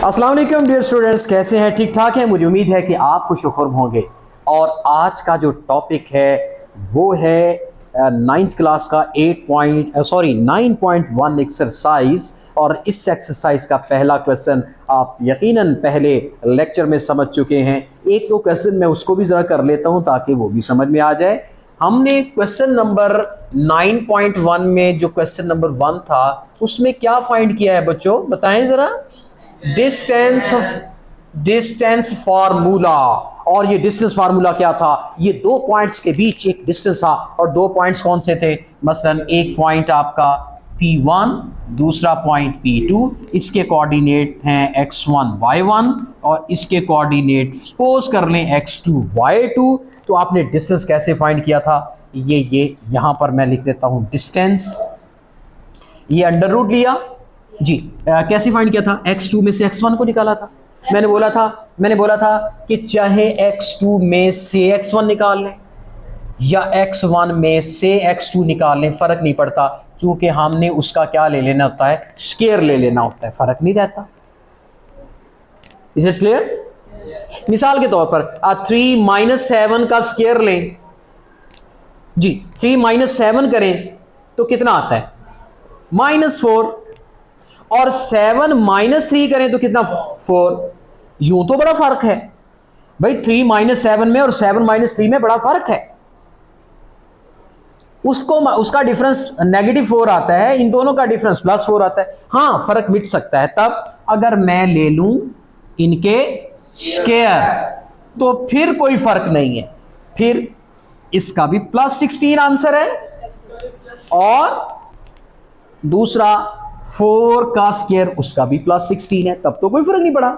अस्सलाम वालेकुम dear students, कैसे हैं? ठीक ठाक हैं। मुझे उम्मीद है कि आप खुश-ओ-खुर्म होंगे। और आज का जो टॉपिक है वो है 9th क्लास का 9.1 एक्सरसाइज। और इस एक्सरसाइज का पहला क्वेश्चन आप यकीनन पहले लेक्चर में समझ चुके हैं। एक दो क्वेश्चन मैं उसको भी ज़रा कर लेता हूँ ताकि वो भी समझ में आ जाए। हमने क्वेश्चन नंबर 9.1 में जो क्वेश्चन नंबर 1 था उसमें क्या फाइंड किया है बच्चों, बताएं ज़रा। Distance formula. और ये डिस्टेंस फार्मूला क्या था? ये दो पॉइंट्स के बीच एक डिस्टेंस था। और दो पॉइंट्स कौन से थे? मसलन एक पॉइंट आपका P1, दूसरा पॉइंट P2। इसके कोऑर्डिनेट हैं x1 y1 और इसके कोऑर्डिनेट सपोज कर लें x2 y2। तो आपने डिस्टेंस कैसे फाइंड किया था? ये यहाँ पर मैं लिख देता हूँ डिस्टेंस। ये अंडर रूट लिया जी। कैसे फाइंड किया था? x2 में से x1 को निकाला था। मैंने बोला था कि चाहे x2 में से x1 निकाल लें या x1 में से x2 निकाल लें, फर्क नहीं पड़ता, क्योंकि हमने उसका क्या ले लेना होता है? स्क्वायर ले लेना होता है, फर्क नहीं रहता। Is it clear? मिसाल के तौर पर 3 - 7 का स्क्वायर लें जी। 3 - 7 करें तो कितना आता है? -4। और 7 - 3 करें तो कितना? 4। यूं तो बड़ा फर्क है भाई, 3 - 7 में और 7 - 3 में बड़ा फर्क है। उसका डिफरेंस -4 आता है, इन दोनों का डिफरेंस +4 आता है। हाँ, फर्क मिट सकता है तब अगर मैं ले लूं इनके स्क्वायर, तो फिर कोई फर्क नहीं है। फिर इसका भी +16 आंसर है और दूसरा 4 का स्क्वायर उसका भी +16 है, तब तो कोई फर्क नहीं पड़ा।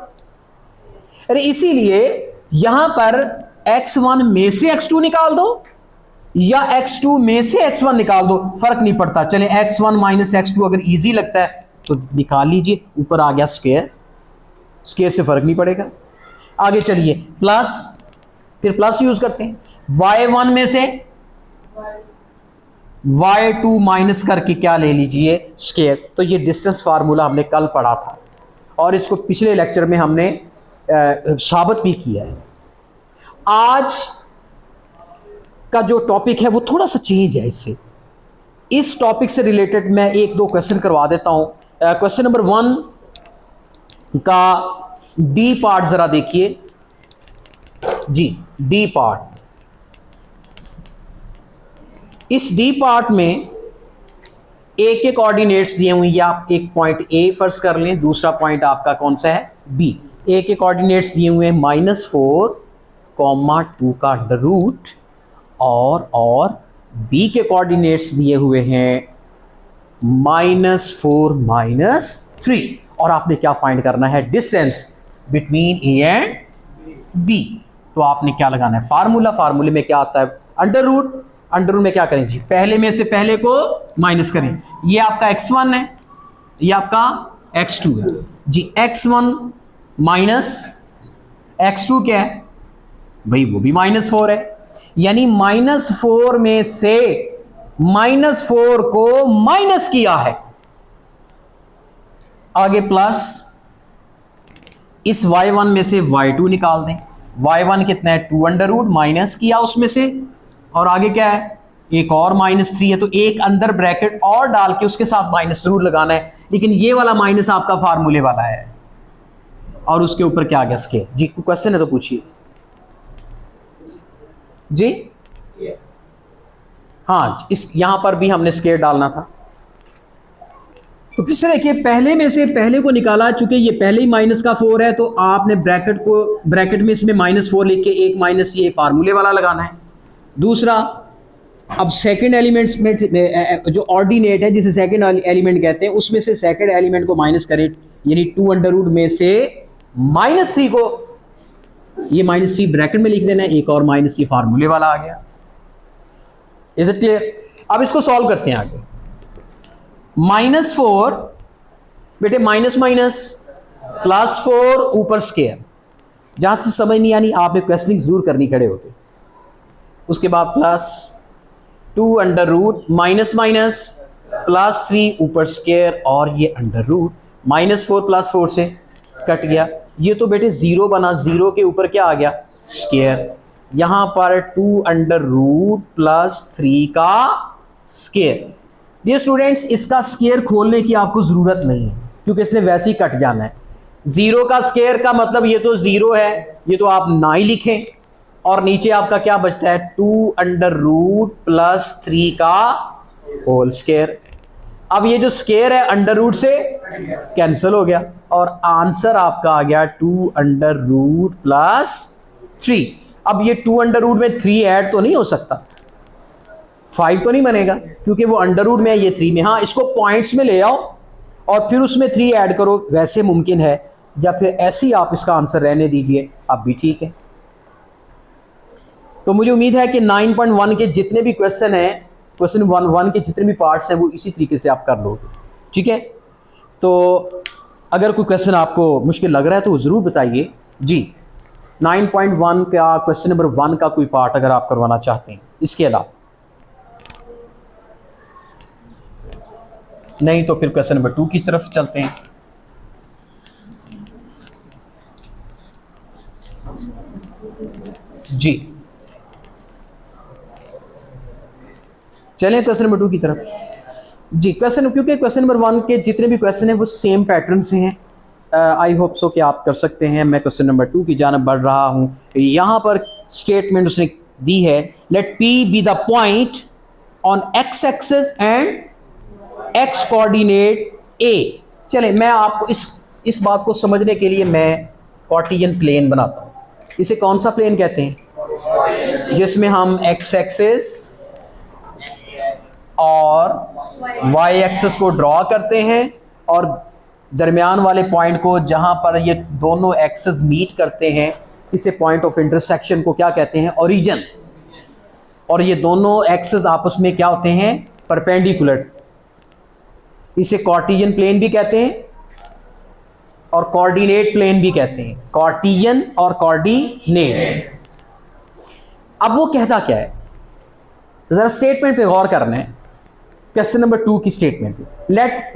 अरे इसीलिए यहां पर x1 में से x2 निकाल दो या x2 में से x1 निकाल दो, फर्क नहीं पड़ता। चले x1 - x2 अगर इजी लगता है तो निकाल लीजिए, ऊपर आ गया स्क्वायर, स्क्वायर से फर्क नहीं पड़ेगा। आगे चलिए प्लस, फिर प्लस यूज करते हैं। y1 में से y2 माइनस करके क्या ले लीजिए? स्क्वायर। तो ये डिस्टेंस फार्मूला हमने कल पढ़ा था और इसको पिछले लेक्चर में हमने साबित भी किया है। आज का जो टॉपिक है वो थोड़ा सा चेंज है इससे। इस टॉपिक से रिलेटेड मैं एक दो क्वेश्चन करवा देता हूं। क्वेश्चन नंबर 1 का डी पार्ट जरा देखिए जी। डी पार्ट, इस डी पार्ट में ए के कोऑर्डिनेट्स दिए हुए हैं। आप एक पॉइंट ए फर्ज कर लें, दूसरा पॉइंट आपका कौन सा है? बी। ए के कोऑर्डिनेट्स दिए हुए हैं -4, 2 का अंडर रूट और बी के कोऑर्डिनेट्स दिए हुए हैं -4 - 3। और आपने क्या फाइंड करना है? Distance between A and B. तो आपने क्या लगाना है? फार्मूला। फार्मूले में क्या आता है? Under root. अंडर रूट में क्या करें जी? पहले में से पहले को माइनस करें। ये आपका x1 है, ये आपका x2 है जी। x1 माइनस x2 क्या है भाई? वो भी -4 है। यानी -4 में से -4 को माइनस किया है। आगे प्लस, इस y1 में से y2 निकाल दें। y1 कितना है? 2 अंडर रूट, माइनस किया उसमें से, और आगे क्या है? एक और -3 है, तो एक अंदर ब्रैकेट और डाल के उसके साथ माइनस जरूर लगाना है। लेकिन ये वाला माइनस आपका फार्मूले वाला है और उसके ऊपर क्या आ गया? स्क्वायर जी। क्वेश्चन है तो पूछिए जी। हाँ, इस यहां पर भी हमने स्क्वायर डालना था। तो फिर से देखिए, पहले में से पहले को निकाला, चूंकि ये पहले ही -4 है तो आपने ब्रैकेट में इसमें -4 लिख के एक माइनस ये फार्मूले वाला लगाना है। दूसरा, अब सेकंड एलिमेंट्स में जो ऑर्डिनेट है जिसे सेकंड एलिमेंट कहते हैं, उसमें से सेकंड एलिमेंट को माइनस करें। यानी 2 अंडर रूट में से -3 को, ये -3 ब्रैकेट में लिख देना है, एक और -3 फार्मूले वाला आ गया। Is it clear? अब इसको सॉल्व करते हैं आगे। -4 बेटे, माइनस +4 ऊपर स्क्वायर। जहां से समझ नहीं आनी आपने क्वेश्चनिंग जरूर करनी खड़े होते। उसके बाद +2 अंडर रूट +3 ऊपर स्क्वायर और ये अंडर रूट। -4 + 4 से कट गया। ये तो बेटे जीरो बना, जीरो के ऊपर क्या आ गया, स्क्वायर। यहां पर 2√+3 का स्क्वायर। डियर स्टूडेंट्स, इसका स्क्वायर खोलने की आपको जरूरत नहीं है क्योंकि इसने वैसे ही कट जाना है। जीरो का स्क्वायर का मतलब ये तो जीरो है, ये तो आप ना ही लिखें, और नीचे आपका क्या बचता है, 2√+3 का होल स्क्वायर। अब ये जो स्क्वायर है अंडर रूट से कैंसिल हो गया और आंसर आपका आ गया 2√+3। अब ये 2 में 3 ऐड तो नहीं हो सकता, 5 तो नहीं बनेगा क्योंकि वो अंडर रूट में है, ये 3 में। हाँ, इसको पॉइंट्स में ले आओ और फिर उसमें 3 ऐड करो, वैसे मुमकिन है, या फिर ऐसे ही आप इसका आंसर रहने दीजिए, अब भी ठीक है। तो मुझे उम्मीद है कि 9.1 के जितने भी क्वेश्चन हैं, क्वेश्चन 1 के जितने भी पार्ट्स हैं, वो इसी तरीके से आप कर लोगे, ठीक है। तो अगर कोई क्वेश्चन आपको मुश्किल लग रहा है तो ज़रूर बताइए जी। 9.1 का क्वेश्चन नंबर 1 का कोई पार्ट अगर आप करवाना चाहते हैं, इसके अलावा नहीं तो फिर क्वेश्चन नंबर 2 की तरफ चलते हैं। जी चलें क्वेश्चन नंबर 2 की तरफ जी। क्योंकि क्वेश्चन नंबर 1 के जितने भी क्वेश्चन हैं वो सेम पैटर्न से हैं। आई होप सो कि आप कर सकते हैं। मैं क्वेश्चन नंबर 2 की जानब बढ़ रहा हूं। यहां पर स्टेटमेंट उसने दी है, let P be the point on x axis and x coordinate A। चले, मैं आपको इस बात को समझने के लिए मैं कार्टेशियन प्लेन बनाता हूं। इसे कौन सा प्लेन कहते हैं, जिसमें हम x एक्सिस और y एक्सिस को ड्रॉ करते हैं और दरमियान वाले पॉइंट को, जहां पर ये दोनों एक्सिस मीट करते हैं, इसे पॉइंट ऑफ इंटरसेक्शन को क्या कहते हैं, ओरिजिन। और ये दोनों एक्सिस आपस में क्या होते हैं, परपेंडिकुलर। इसे कार्टेशियन प्लेन भी कहते हैं और कोऑर्डिनेट प्लेन भी कहते हैं, कार्टेशियन और कोऑर्डिनेट। अब वो कहता क्या है, जरा स्टेटमेंट पे गौर करना है। क्वेश्चन नंबर 2 की स्टेटमेंट पे, let P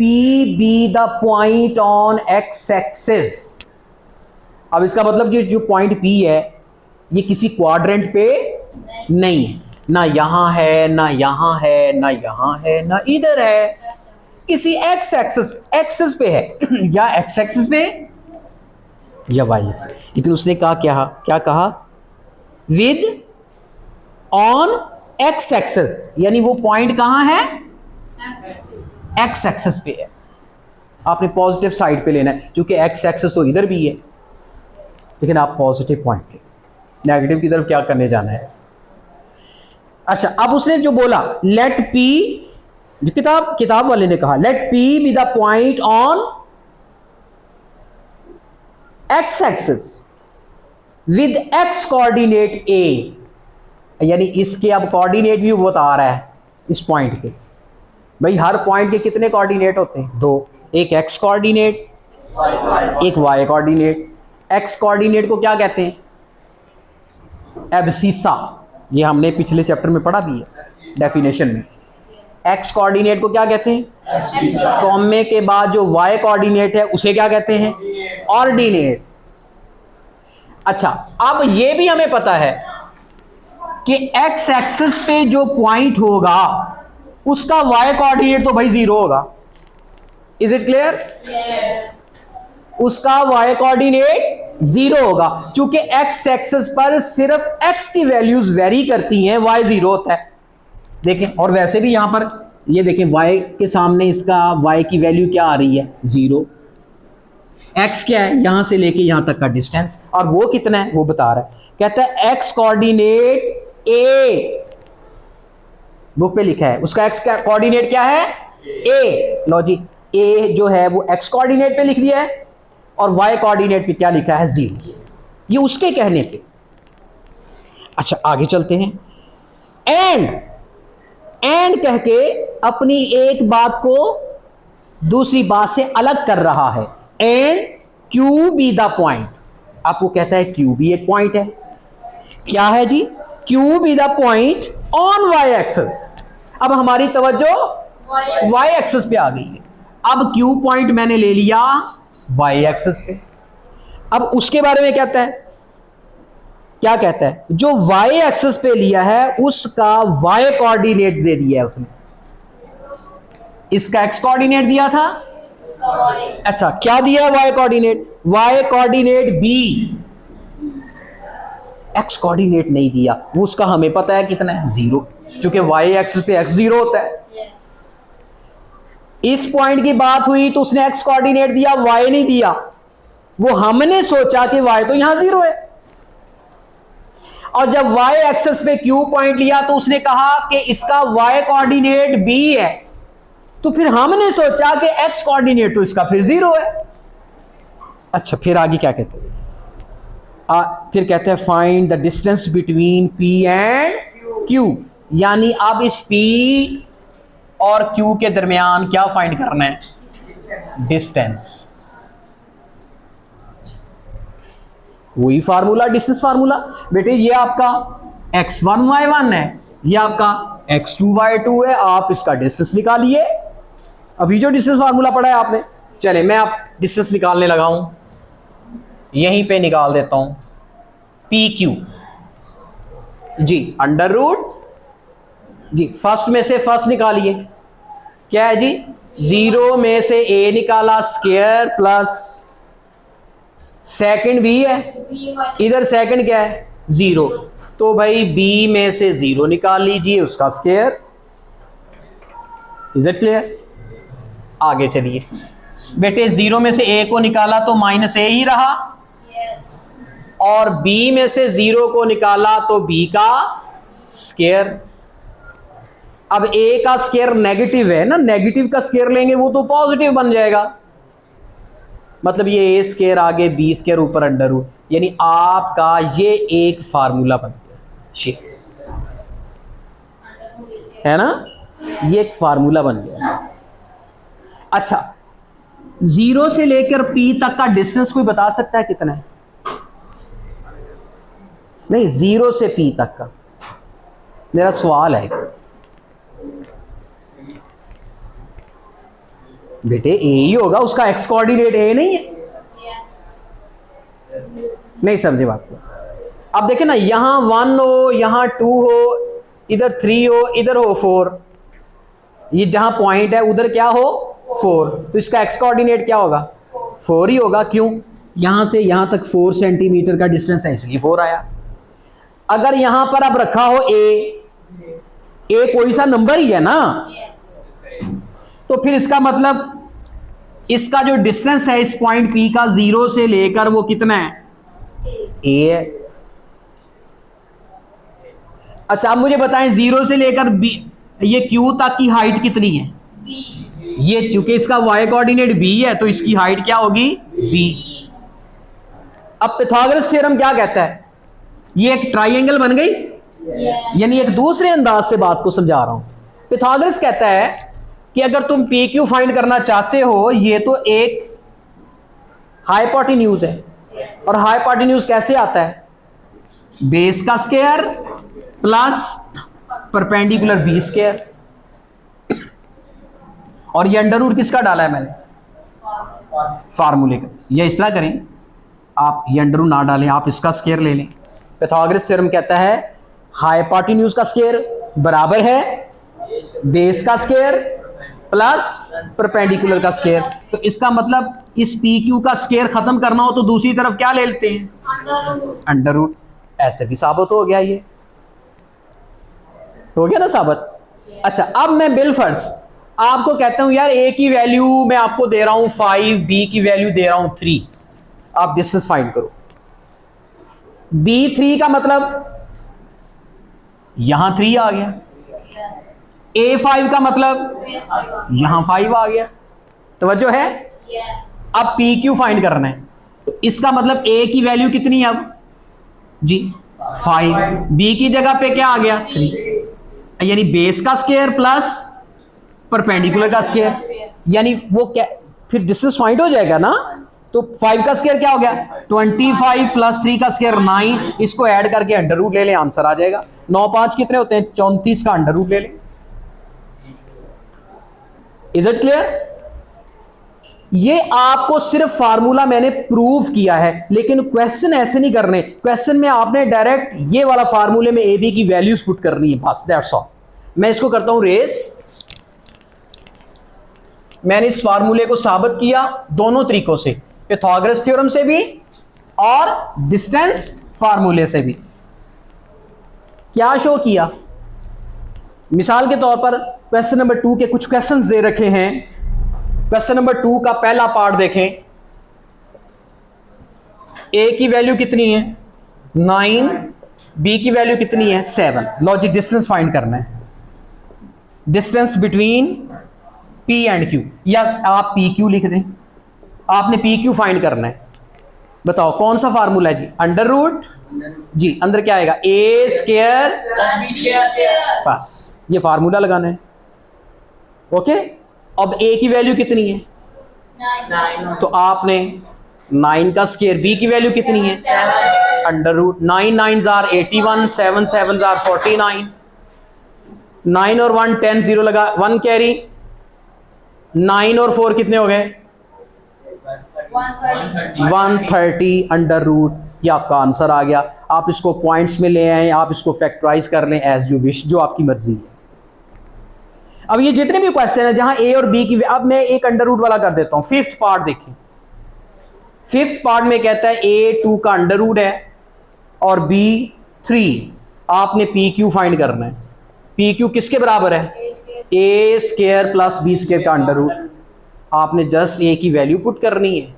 be the point on x axis. अब इसका मतलब ये जो पॉइंट P है ये किसी क्वाड्रेंट पे नहीं है, ना यहां है, ना यहां है, ना यहां है, ना इधर है, किसी x एक्सिस पे है, या x एक्सिस पे या y एक्सिस। लेकिन उसने कहा क्या कहा, विद ऑन x एक्सिस, यानी वो पॉइंट कहां है, x एक्सिस पे है। आपने पॉजिटिव साइड पे लेना है क्योंकि x एक्सिस तो इधर भी है, लेकिन आप पॉजिटिव पॉइंट ले, नेगेटिव की तरफ क्या करने जाना है। अच्छा, अब उसने जो बोला, लेट P, जो किताब वाले ने कहा, let P be the point on x axis with x coordinate A, यानी इसके अब कोऑर्डिनेट भी बता रहा है इस पॉइंट के। भाई हर पॉइंट के कितने कोऑर्डिनेट होते हैं, 2, एक x कोऑर्डिनेट, एक y कोऑर्डिनेट। x कोऑर्डिनेट को क्या कहते हैं, एब्सिसा, ये हमने पिछले चैप्टर में पढ़ा भी है डेफिनेशन में। x कोऑर्डिनेट को क्या कहते हैं, कॉमे के बाद जो y कोऑर्डिनेट है उसे क्या कहते हैं, ऑर्डिनेट। अच्छा, अब ये भी हमें पता है कि x एक्सिस पे जो पॉइंट होगा उसका y कोऑर्डिनेट तो भाई 0 होगा। Is it clear? उसका y कोऑर्डिनेट 0 होगा क्योंकि x एक्सिस पर सिर्फ x की वैल्यूज वेरी करती हैं, y 0 होता है। देखें, और वैसे भी यहां पर ये देखें, y के सामने इसका y की वैल्यू क्या आ रही है, 0। x क्या है, यहां से लेके यहां तक का डिस्टेंस, और वो कितना है वो बता रहा है। कहता है x कोऑर्डिनेट a, बुक पे लिखा है, उसका x कोऑर्डिनेट क्या है, a। लो जी, a जो है वो x कोऑर्डिनेट पे लिख दिया है और y कोऑर्डिनेट पे क्या लिखा है, 0। ये उसके कहने पे। अच्छा, आगे चलते हैं। एंड कह के अपनी एक बात को दूसरी बात से अलग कर रहा है। And Q B the point, आपको कहता है Q भी एक पॉइंट है। क्या है जी, Q B the point on y axis. अब हमारी तवज्जो y एक्सिस पे आ गई है। अब Q पॉइंट मैंने ले लिया y एक्सिस पे, अब उसके बारे में कहता है, क्या कहता है, जो y एक्सिस पे लिया है उसका y कोऑर्डिनेट दे दिया है उसने, इसका x कोऑर्डिनेट दिया था। अच्छा, क्या दिया है y coordinate? y coordinate b, x coordinate नहीं दिया। वो उसका हमें पता है कितना है, 0, क्योंकि y एक्सिस पे x 0 होता है। इस पॉइंट की बात हुई तो उसने x कोऑर्डिनेट दिया, y नहीं दिया। वो हमने सोचा कि y तो यहां 0 है, और जब y एक्सिस पे q पॉइंट लिया तो उसने कहा कि इसका y कोऑर्डिनेट b है, तो फिर हमने सोचा कि x कोऑर्डिनेट तो इसका फिर 0 है। अच्छा, फिर आगे क्या कहते हैं? फिर कहते हैं find the distance between p and q, यानी अब इस p और q के दरमियान क्या फाइंड करना है? डिस्टेंस। वही फार्मूला, डिस्टेंस फार्मूला। बेटे ये आपका x1 y1 है, ये आपका x2 y2 है, आप इसका डिस्टेंस निकालिए। अभी जो डिस्टेंस फार्मूला पढ़ा है आपने, चले मैं आप डिस्टेंस निकालने लगा हूं, यहीं पे निकाल देता हूं। पी क्यू जी, अंडर रूट जी, फर्स्ट में से फर्स्ट निकालिए, क्या है जी? 0 में से a निकाला स्क्वायर प्लस सेकंड b है, इधर सेकंड क्या है? 0, तो भाई b में से 0 निकाल लीजिए, उसका स्क्वायर। Is it clear? आगे चलिए बेटे, 0 में से a को निकाला तो माइनस a ही रहा, और b में से 0 को निकाला तो b का स्क्वायर। अब a का स्क्वायर नेगेटिव है ना, नेगेटिव का स्क्वायर लेंगे वो तो पॉजिटिव बन जाएगा, मतलब ये a स्क्वायर आगे b स्क्वायर ऊपर अंडर रूट, यानी आपका ये एक फार्मूला बन गया, है ना, ये एक फार्मूला बन गया। अच्छा, 0 से लेकर p तक का डिस्टेंस कोई बता सकता है कितना है? नहीं, 0 से p तक का मेरा सवाल है। बेटे a ही होगा, उसका x कोऑर्डिनेट a नहीं है? नहीं समझे बात को? अब देखें ना, यहां 1 हो, यहां 2 हो, इधर 3 हो, इधर हो 4, ये जहां पॉइंट है उधर क्या हो? 4, तो इसका x कोऑर्डिनेट क्या होगा? 4 ही होगा। क्यों? यहां से यहां तक 4 सेंटीमीटर का डिस्टेंस है, इसलिए 4 आया। अगर यहां पर अब रखा हो a कोई सा नंबर ही है ना, तो फिर इसका मतलब इसका जो डिस्टेंस है इस पॉइंट P का 0 से लेकर वो कितना है? a है। अच्छा, अब मुझे बताएं 0 से लेकर b, ये Q तक की हाइट कितनी है? ये चूंकि इसका y कोऑर्डिनेट b है तो इसकी हाइट क्या होगी? b। अब पाइथागोरस थ्योरम क्या कहता है? ये एक ट्राइंगल बन गई, यानी एक दूसरे अंदाज से बात को समझा रहा हूं। पाइथागोरस कहता है कि अगर तुम पी क्यू फाइंड करना चाहते हो, ये तो एक हाइपोटेन्यूज है, और हाइपोटेन्यूज कैसे आता है? बेस का square plus perpendicular B square, और ये अंडर रूट किसका डाला है मैंने? फार्मूले का। ये इस तरह करें, आप ये अंडर रूट ना डालें, आप इसका स्क्वायर ले लें। पाइथागोरस थ्योरम कहता है हाइपोटेन्यूज का स्क्वायर बराबर है बेस का स्क्वायर प्लस परपेंडिकुलर का स्क्वायर। तो इसका मतलब इस पी क्यू का स्क्वायर खत्म करना हो तो दूसरी तरफ क्या ले लेते हैं? Under root. ऐसे भी साबित हो गया, ये हो गया ना साबित। अच्छा, अब मैं बिलफर्ज आपको कहता हूं यार a की वैल्यू मैं आपको दे रहा हूं 5, b की वैल्यू दे रहा हूं 3, आप डिस्टेंस फाइंड करो। b3 का मतलब यहां 3 आ गया, a5 का मतलब यहां 5 आ गया, तवज्जो है? अब pq फाइंड करना है, तो इसका मतलब a की वैल्यू कितनी है अब जी? 5, b की जगह पे क्या आ गया? 3, यानी बेस का स्क्वायर प्लस परपेंडिकुलर का स्क्वायर, यानी वो क्या, फिर डिस्टेंस फाइंड हो जाएगा ना। तो 5 का स्क्वायर क्या हो गया? 25 प्लस 3 का स्क्वायर 9, इसको ऐड करके अंडर रूट ले लें, आंसर आ जाएगा। 9 5 कितने होते हैं? 34 का अंडर रूट ले लें। Is it clear? ये आपको सिर्फ फार्मूला मैंने प्रूव किया है, लेकिन क्वेश्चन ऐसे नहीं करने। क्वेश्चन में आपने डायरेक्ट ये वाला फार्मूले में ए बी की वैल्यूज पुट करनी है, बस दैट्स ऑल। मैं इसको करता हूं रेस। मैंने इस फार्मूले को साबित किया दोनों तरीकों से, पाइथागोरस थ्योरम से भी और डिस्टेंस फार्मूले से भी। क्या शो किया? मिसाल के तौर पर क्वेश्चन नंबर 2 के कुछ क्वेश्चंस दे रखे हैं। क्वेश्चन नंबर 2 का पहला पार्ट देखें। ए की वैल्यू कितनी है? 9। बी की वैल्यू कितनी है? 7। लॉजिक डिस्टेंस फाइंड करना है, distance between P and Q. Yes, आप पी क्यू लिख दें। आपने पी क्यू फाइंड करना है। बताओ कौन सा फार्मूला है जी? अंडर रूट जी, अंदर क्या आएगा? ए स्क्वायर प्लस बी स्क्वायर। बस ये फार्मूला लगाना है। ओके, अब ए की वैल्यू कितनी है? 9। तो आपने 9 का स्क्वायर, बी की वैल्यू कितनी है? 7। Under root 9 9 jar 81, 7 7 jar 49। 9 और 1 10, 0 लगा, 1 कैरी। 9 और 4 कितने हो गए? 130 अंडर रूट। ये आपका आंसर आ गया। आप इसको पॉइंट्स में ले आए, आप इसको फैक्टराइज कर लें एज यू विश, जो आपकी मर्जी है। अब ये जितने भी क्वेश्चन है जहां ए और बी की, अब मैं एक अंडर रूट वाला कर देता हूं। 5th पार्ट देखें। 5th पार्ट में कहता है ए 2 का अंडर रूट है और बी 3। आपने पी क्यू फाइंड करना है। पी क्यू किसके बराबर है? ए स्क्वायर प्लस बी स्क्वायर का अंडर रूट। आपने जस्ट ए की वैल्यू पुट करनी है,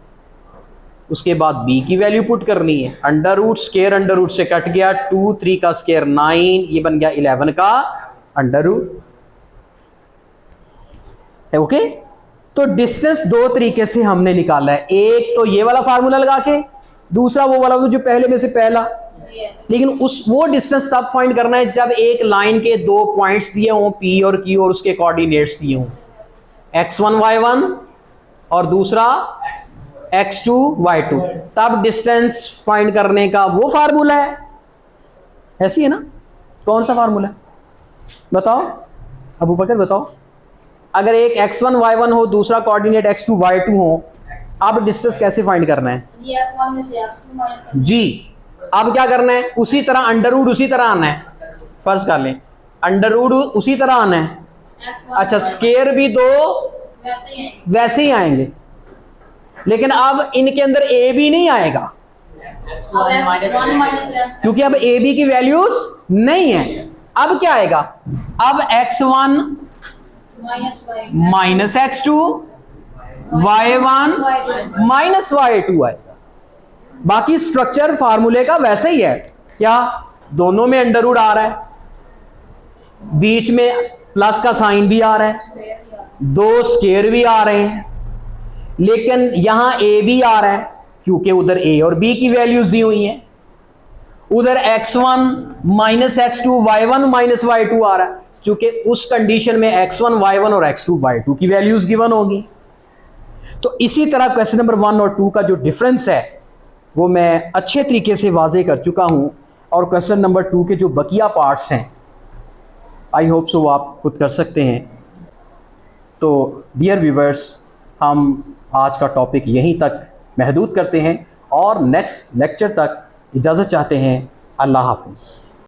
उसके बाद बी की वैल्यू पुट करनी है। Under root square under root से कट गया, 2 3 का स्क्वायर 9, ये बन गया 11 का अंडर रूट। ओके, तो डिस्टेंस दो तरीके से हमने निकाला है। एक तो ये वाला फार्मूला लगा के, दूसरा वो वाला जो पहले में से पहला। लेकिन वो डिस्टेंस तब फाइंड करना है जब एक लाइन के 2 पॉइंट्स दिए हों, पी और क्यू, और उसके कोऑर्डिनेट्स दिए हों, x1 y1 और दूसरा x2 y2। तब डिस्टेंस फाइंड करने का वो फार्मूला है। ऐसी है ना? कौन सा फार्मूला है बताओ अबू बकर, बताओ। अगर एक x1 y1 हो, दूसरा कोऑर्डिनेट x2 y2 हो, अब डिस्टेंस कैसे फाइंड करना है? जी, अब क्या करना है? उसी तरह अंडर रूट उसी तरह आना है। फर्ज कर लें अंडर रूट उसी तरह आना है। अच्छा, स्क्वायर भी दो वैसे ही आएंगे, लेकिन अब इनके अंदर ए बी नहीं आएगा, क्योंकि अब ए बी की वैल्यूज नहीं है। अब क्या आएगा? अब x1 minus x2 y1 minus y2 आएगा। बाकी स्ट्रक्चर फार्मूले का वैसे ही है। क्या? दोनों में अंडर रूट आ रहा है, बीच में प्लस का साइन भी आ रहा है, 2 स्क्वायर भी आ रहे हैं, लेकिन यहां ए भी आ रहा है क्योंकि उधर ए और बी की वैल्यूज दी हुई हैं। उधर x1 minus x2 y1 minus y2 आ रहा है, क्योंकि उस कंडीशन में x1 y1 और x2 y2 की वैल्यूज गिवन होगी। तो इसी तरह क्वेश्चन नंबर 1 और 2 का जो डिफरेंस है वो मैं अच्छे तरीके से वाजे कर चुका हूं, और क्वेश्चन नंबर 2 के जो बकिया पार्ट्स हैं आई होप सो आप खुद कर सकते हैं। तो डियर व्यूवर्स, हम आज का टॉपिक यहीं तक महदूद करते हैं और नेक्स्ट लेक्चर तक इजाज़त चाहते हैं। अल्लाह हाफिज़।